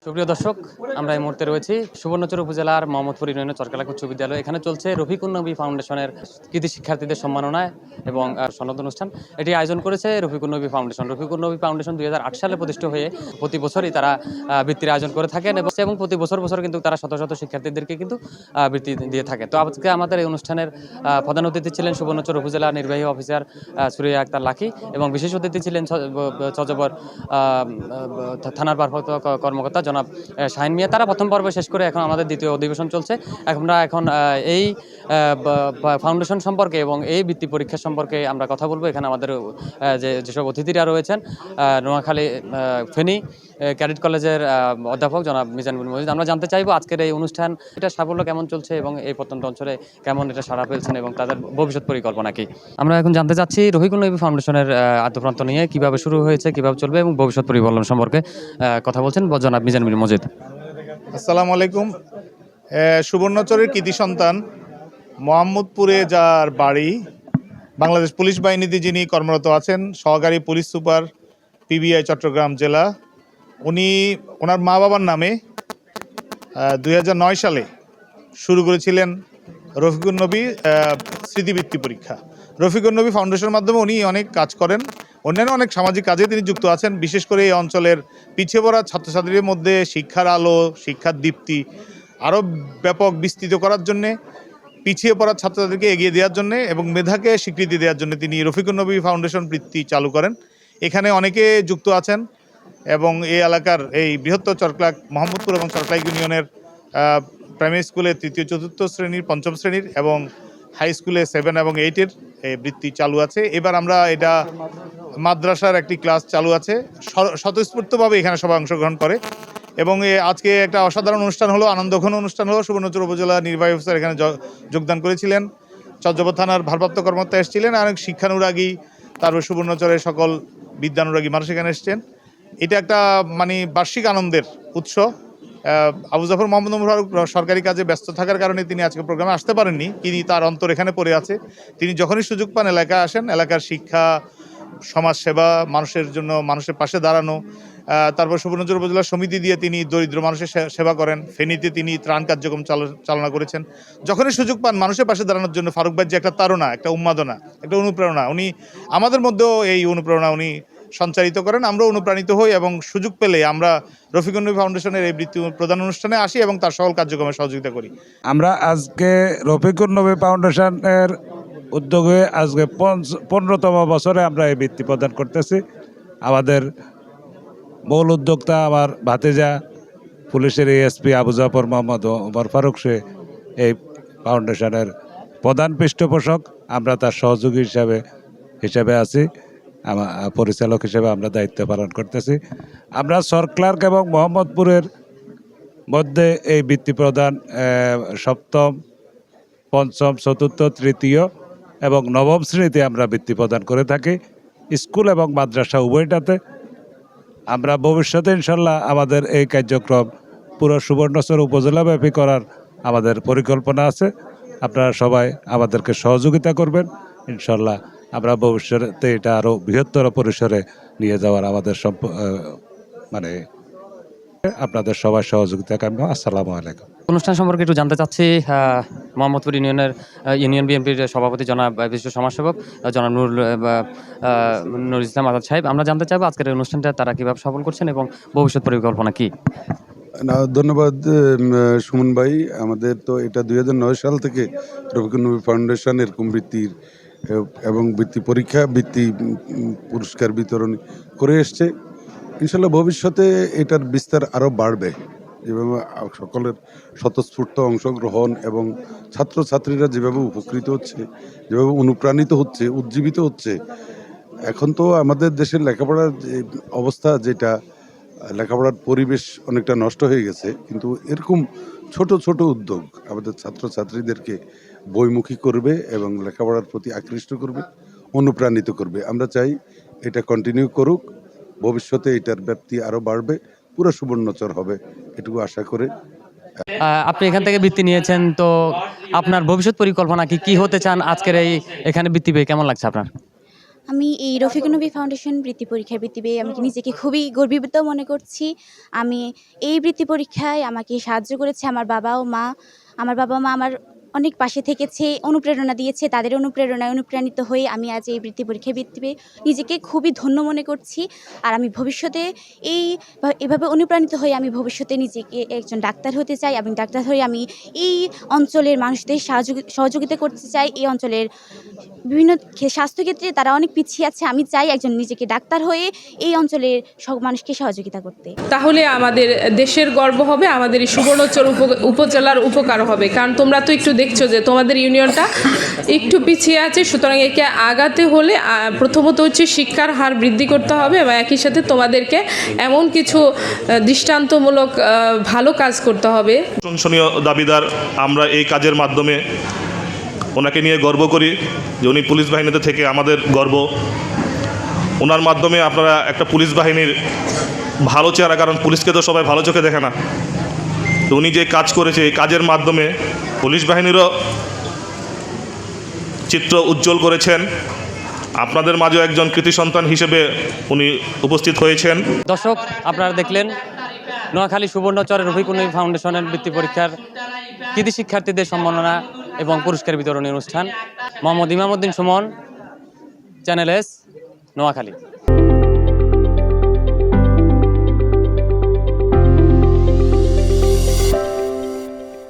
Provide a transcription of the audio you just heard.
সুপ্রিয় দর্শক, আমরা এই মুহূর্তে রয়েছি সুবর্ণচর উপজেলার মোহাম্মদপুর ইউনিয়নের চরকালা উচ্চ বিদ্যালয়। এখানে চলছে রফিকুন নবী ফাউন্ডেশনের কৃতি শিক্ষার্থীদের সম্মাননায় এবং সনদ অনুষ্ঠান। এটি আয়োজন করেছে রফিকুন নবী ফাউন্ডেশন। রফিকুন নবী ফাউন্ডেশন 2008 সালে প্রতিষ্ঠিত হয়ে প্রতি বছরই তারা বৃত্তির আয়োজন করে থাকেন এবং প্রতি বছর কিন্তু তারা শত শত শিক্ষার্থীদেরকে কিন্তু বৃত্তি দিয়ে থাকে। তো আজকে আমাদের এই অনুষ্ঠানের প্রধান অতিথি ছিলেন সুবর্ণচর উপজেলা নির্বাহী অফিসার সুরিয়া আক্তার লাকি এবং বিশেষ অতিথি ছিলেন চজবর থানার ভারপ্রাপ্ত কর্মকর্তা জনাব শাহিন মিয়া। তারা প্রথম পর্ব শেষ করে এখন আমাদের দ্বিতীয় অধিবেশন চলছে। আমরা এখন এই ফাউন্ডেশন সম্পর্কে এবং এই বৃত্তি পরীক্ষা সম্পর্কে আমরা কথা বলবো। এখানে আমাদের যেসব অতিথিরা রয়েছেন, নোয়াখালী ফেনী ক্যাডেট কলেজের অধ্যাপক জনাব মিজানুল মজিদ। আমরা জানতে চাইবো আজকের এই অনুষ্ঠান এটা সাফল্য কেমন চলছে এবং এই প্রত্যন্ত অঞ্চলে কেমন এটা সাড়া ফেলছেন এবং তাদের ভবিষ্যৎ পরিকল্পনা কি। আমরা এখন জানতে চাচ্ছি রফিকুন নবী ফাউন্ডেশনের আদ্যপ্রান্ত নিয়ে কিভাবে শুরু হয়েছে, কিভাবে চলবে এবং ভবিষ্যৎ পরিকল্পনা সম্পর্কে কথা বলছেন জনাব মিজানুল মজিদ। আসসালামু আলাইকুম। সুবর্ণচরের কৃতি সন্তান মোহাম্মদপুরে যার বাড়ি, বাংলাদেশ পুলিশ বাহিনীতে যিনি কর্মরত আছেন, সহকারী পুলিশ সুপার পিবিআই চট্টগ্রাম জেলা, ওনার মা বাবার নামে 2009 সালে শুরু করেছিলেন রফিকুন নবী স্মৃতিবৃত্তি পরীক্ষা। রফিকুন নবী ফাউন্ডেশনের মাধ্যমে উনি অনেক কাজ করেন, অন্যান্য অনেক সামাজিক কাজে তিনি যুক্ত আছেন। বিশেষ করে এই অঞ্চলের পিছিয়ে পড়া ছাত্রছাত্রীদের মধ্যে শিক্ষার আলো, শিক্ষার দীপ্তি আরও ব্যাপক বিস্তৃত করার জন্যে, পিছিয়ে পড়া ছাত্রছাত্রীকে এগিয়ে দেওয়ার জন্য এবং মেধাকে স্বীকৃতি দেওয়ার জন্য তিনি রফিকুন নবী ফাউন্ডেশন বৃত্তি চালু করেন। এখানে অনেকে যুক্ত আছেন এবং এই এলাকার এই বৃহত্তর চরক্লাক মোহাম্মদপুর এবং চরক্লাক ইউনিয়নের প্রাইমারি স্কুলে 3য় 4র্থ শ্রেণীর 5ম শ্রেণীর এবং হাই স্কুলে 7 এবং 8-এর বৃত্তি চালু আছে। এবার আমরা এটা মাদ্রাসার একটি ক্লাস চালু আছে। স্বতঃস্ফূর্তভাবে এখানে সবাই অংশগ্রহণ করে এবং আজকে একটা অসাধারণ অনুষ্ঠান হলো, আনন্দঘন অনুষ্ঠান হলো। সুবর্ণচর উপজেলা নির্বাহী অফিসার এখানে যোগদান করেছিলেন, চট্টগ্রাম থানার ভারপ্রাপ্ত কর্মকর্তা এসেছিলেন, অনেক শিক্ষানুরাগী, তারপর সুবর্ণচরের সকল বিদ্যানুরাগী মানুষ এখানে এসছেন। এটা একটা বার্ষিক আনন্দের উৎস। আবু জাফর মোহাম্মদ ফারুক সরকারি কাজে ব্যস্ত থাকার কারণে তিনি আজকে প্রোগ্রামে আসতে পারেননি। তিনি তার অন্তর এখানে পড়ে আছে। তিনি যখনই সুযোগ পান এলাকায় আসেন। এলাকার শিক্ষা, সমাজসেবা, মানুষের জন্য মানুষের পাশে দাঁড়ানো, তারপর সুবর্ণচর উপজেলা সমিতি দিয়ে তিনি দরিদ্র মানুষের সেবা করেন। ফেনীতে তিনি ত্রাণ কার্যক্রম চালনা করেছেন। যখনই সুযোগ পান মানুষের পাশে দাঁড়ানোর জন্য ফারুক ভাই যে একটা তাড়না, একটা উন্মাদনা, একটা অনুপ্রেরণা, উনি আমাদের মধ্যেও এই অনুপ্রেরণা উনি সঞ্চারিত করেন। আমরা অনুপ্রাণিত হই এবং সুযোগ পেলে আমরা রফিকুন নবী ফাউন্ডেশনের এই বৃত্তি প্রদান অনুষ্ঠানে আসি এবং তার সকল কার্যক্রমে সহযোগিতা করি। আমরা আজকে রফিকুন নবী ফাউন্ডেশনের উদ্যোগে আজকে 15তম বছরে আমরা এই বৃত্তি প্রদান করতেছি। আমাদের মূল উদ্যোক্তা আমার ভাতিজা পুলিশের এএসপি আবু জাফর মোহাম্মদ ওমর ফারুক, সে এই ফাউন্ডেশনের প্রধান পৃষ্ঠপোষক। আমরা তার সহযোগী হিসাবে আছি, পরিচালক হিসেবে আমরা দায়িত্ব পালন করতেছি। আমরা সরক্লার্ক এবং মোহাম্মদপুরের মধ্যে এই বৃত্তি প্রদান 7ম, 5ম, 4র্থ, 3য় এবং 9ম শ্রেণীতে আমরা বৃত্তি প্রদান করে থাকি, স্কুল এবং মাদ্রাসা উভয়টাতে। আমরা ভবিষ্যতে ইনশাল্লাহ আমাদের এই কার্যক্রম পুরো সুবর্ণচর উপজেলাব্যাপী করার আমাদের পরিকল্পনা আছে। আপনারা সবাই আমাদেরকে সহযোগিতা করবেন। ইনশাল্লাহ আমরা ভবিষ্যতে এটা আরও বৃহত্তর পরিসরে নিয়ে যাওয়ার আমাদের আপনাদের সবাই সহযোগিতা কাম্য। আসসালামু আলাইকুম। অনুষ্ঠান সম্পর্কে একটু জানতে চাচ্ছি। মোহাম্মদপুর ইউনিয়ন বিএনপির সভাপতি জনাব বিশিষ্ট সমাজসেবক জনাব নুরুল ইসলাম আজাদ সাহেব, আমরা জানতে চাইবো আজকের এই অনুষ্ঠানটা তারা কীভাবে সফল করছেন এবং ভবিষ্যৎ পরিকল্পনা কি। ধন্যবাদ সুমন ভাই। আমাদের তো এটা 2009 সাল থেকে রফিকুন নবী ফাউন্ডেশন এরকম বৃত্তির এবং বৃত্তি পরীক্ষা, বৃত্তি পুরস্কার বিতরণ করে এসছে। ইনশাল্লাহ ভবিষ্যতে এটার বিস্তার আরও বাড়বে এবং সকলের স্বতঃস্ফূর্ত অংশগ্রহণ এবং ছাত্রছাত্রীরা যেভাবে উপকৃত হচ্ছে, যেভাবে অনুপ্রাণিত হচ্ছে, উজ্জীবিত হচ্ছে। এখন তো আমাদের দেশের লেখাপড়ার যে অবস্থা, যেটা লেখাপড়ার পরিবেশ অনেকটা নষ্ট হয়ে গেছে, কিন্তু এরকম ছোট ছোট উদ্যোগ আমাদের ছাত্রছাত্রীদেরকে বইমুখী করবে এবং লেখাপড়ার প্রতি আকৃষ্ট করবে, অনুপ্রাণিত করবে। আমরা চাই এটা কন্টিনিউ করুক, ভবিষ্যতে এটার ব্যাপ্তি আরও বাড়বে, পুরো সুবর্ণচর হবে, এটুকু আশা করে। আপনি এখান থেকে বৃত্তি নিয়েছেন, তো আপনার ভবিষ্যৎ পরিকল্পনা কি হতে চান? আজকের এখানে বৃত্তি পেয়ে কেমন লাগছে আপনার? আমি এই রফিকুন নবী ফাউন্ডেশন বৃত্তি পরীক্ষায় বৃত্তি পেয়ে আমি নিজেকে খুবই গর্বিত মনে করছি। আমি এই বৃত্তি পরীক্ষায় আমাকে সাহায্য করেছে আমার বাবা ও মা। আমার বাবা মা আমার অনেক পাশে থেকেছে, অনুপ্রেরণা দিয়েছে। তাদের অনুপ্রেরণায় অনুপ্রাণিত হয়ে আমি আজ এই বৃত্তি পরীক্ষায় বৃত্তি পেয়ে নিজেকে খুবই ধন্য মনে করছি। আর আমি ভবিষ্যতে এভাবে অনুপ্রাণিত হয়ে আমি ভবিষ্যতে নিজেকে একজন ডাক্তার হতে চাই, এবং ডাক্তার হয়ে আমি এই অঞ্চলের মানুষদের সহযোগিতা করতে চাই। এই অঞ্চলের বিভিন্ন স্বাস্থ্যক্ষেত্রে তারা অনেক পিছিয়ে আছে। আমি চাই একজন নিজেকে ডাক্তার হয়ে এই অঞ্চলের সব মানুষকে সহযোগিতা করতে। তাহলে আমাদের দেশের গর্ব হবে, আমাদের এই সুবর্ণচর উপজেলার উপকার হবে। কারণ তোমরা তো একটু দেখছো যে তোমাদের ইউনিয়নটা একটু পিছিয়ে আছে, সুতরাং একে আগাতে হলে প্রথমত হচ্ছে শিক্ষার হার বৃদ্ধি করতে হবে, এবং একই সাথে তোমাদেরকে এমন কিছু দৃষ্টান্তমূলক ভালো কাজ করতে হবে। প্রশংসনীয় দাবিদার, আমরা এই কাজের মাধ্যমে ওনাকে নিয়ে গর্ব করি যে উনি পুলিশ বাহিনীতে থেকে আমাদের গর্ব। ওনার মাধ্যমে আপনারা একটা পুলিশ বাহিনীর ভালো চেহারা, কারণ পুলিশকে তো সবাই ভালো চোখে দেখে না, তো উনি যে কাজ করেছে এই কাজের মাধ্যমে পুলিশ বাহিনীরও চিত্র উজ্জ্বল করেছেন। আপনাদের মাঝেও একজন কৃতি সন্তান হিসেবে উনি উপস্থিত হয়েছেন। দর্শক, আপনারা দেখলেন নোয়াখালী সুবর্ণচর রফিকুন নবী ফাউন্ডেশনের বৃত্তি পরীক্ষার কৃতি শিক্ষার্থীদের সম্মাননা এবং পুরস্কার বিতরণী অনুষ্ঠান। Mohammad Imamuddin Suman, channel S, Noakhali.